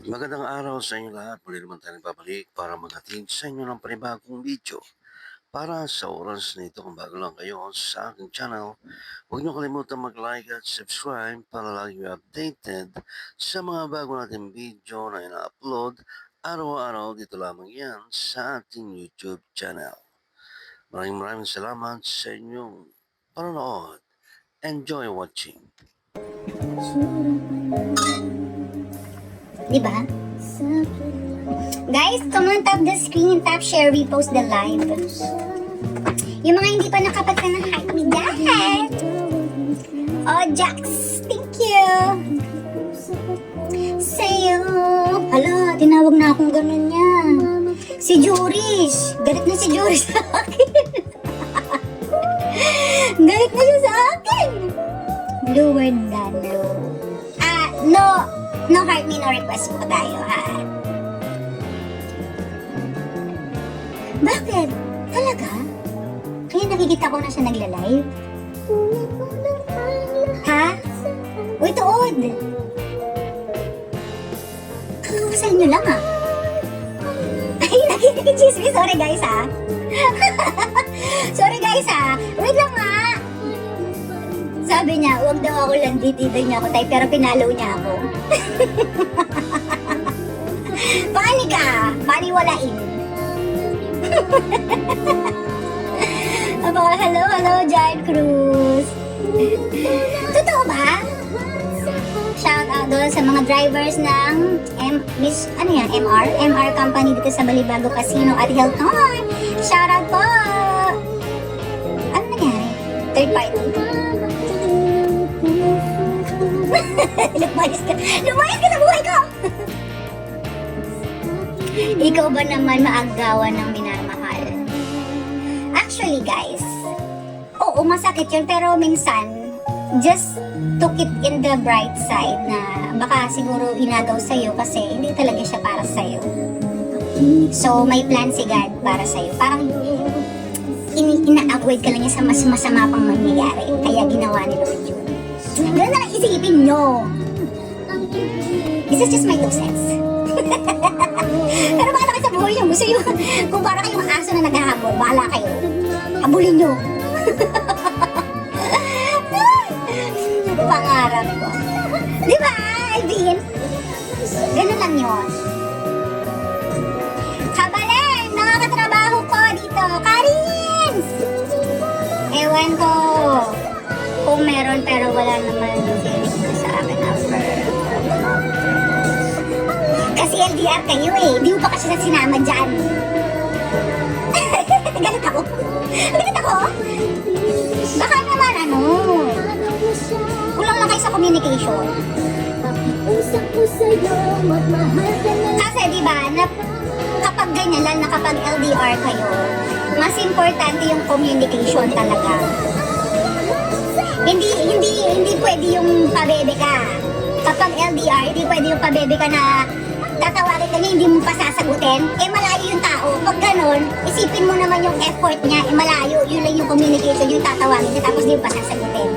Magandang araw sa inyo lahat. Muli naman tayo nagbabalik para maghatid sa inyo ng panibagong video. Para sa oras na ito, kung bago lang kayo sa aking channel, huwag niyo kalimutan mag-like at subscribe para lagi updated sa mga bago nating video na ina-upload araw-araw dito lamang yan sa ating YouTube channel. Maraming salamat sa inyong panonood. Enjoy watching. Diba? Guys, come on, tap the screen, tap share, repost the live. Yung mga hindi pa nakapagka ng heart me dahil. Oh, Jax, thank you. Sa'yo. Hala, tinawag na akong ganun niya. Si Juris. Galit na si Juris sa akin. Galit na siya sa akin. Lower than low. No heart me, no request po tayo, ha? Bakit? Talaga? Kaya nakikita ko na siya nagla-live? Ha? Uy, tuod! Kakawasal nyo lang, ha? Ay, nakikichismis. Sorry, guys, ha? Sorry, guys, ha? Wait lang, ha? Sabi niya, huwag daw ako lang titiday niya ako tayo, pero pinalo niya ako. Paani ka? Paniwalain. Hello, Giant Cruz. Totoo ba? Shout out doon sa mga drivers ng MR company dito sa Balibago Casino at Hilton. Shout out po. Ano nangyari? Third party? Lumayas ka sa buhay ko! Ikaw ba naman maagawan ng minamahal? Actually, guys, oo, masakit yun, pero minsan, just took it in the bright side na baka siguro inagaw sa'yo kasi hindi talaga siya para sa'yo. So, may plan si God para sa'yo. Parang ina-avoid ka lang niya sa mas masama pang mangyayari. Kaya ginawa ni Lord yun. Ganun na lang isipin nyo. This is just my 2 cents. Pero bahala kayo sa buhay nyo. Gusto nyo, kung para kayong aso na naghahabol, bahala kayo. Habulin nyo. Pangarap ko. Di ba, Alvin? Ganun lang yun. Kabalen, nakakatrabaho ko dito. Karin! Ewan ko kung meron, pero wala naman yung feeling mo sa akin after. Kasi LDR kayo eh. Di mo pa kasi sinama dyan. Galit ako. Galit ako? Baka naman kulang lang kayo sa communication. Kasi diba, kapag ganyan lang na kapag LDR kayo, mas importante yung communication talaga. Hindi pwede yung pabebe ka. Kapag LDR, hindi pwede yung pabebe ka na tatawagin ka niya, hindi mo pa sasagutin. Eh, malayo yung tao. Pag ganon, isipin mo naman yung effort niya, eh malayo. Yun lang yung communication, yung tatawagin niya, tapos hindi mo pa sasagutin.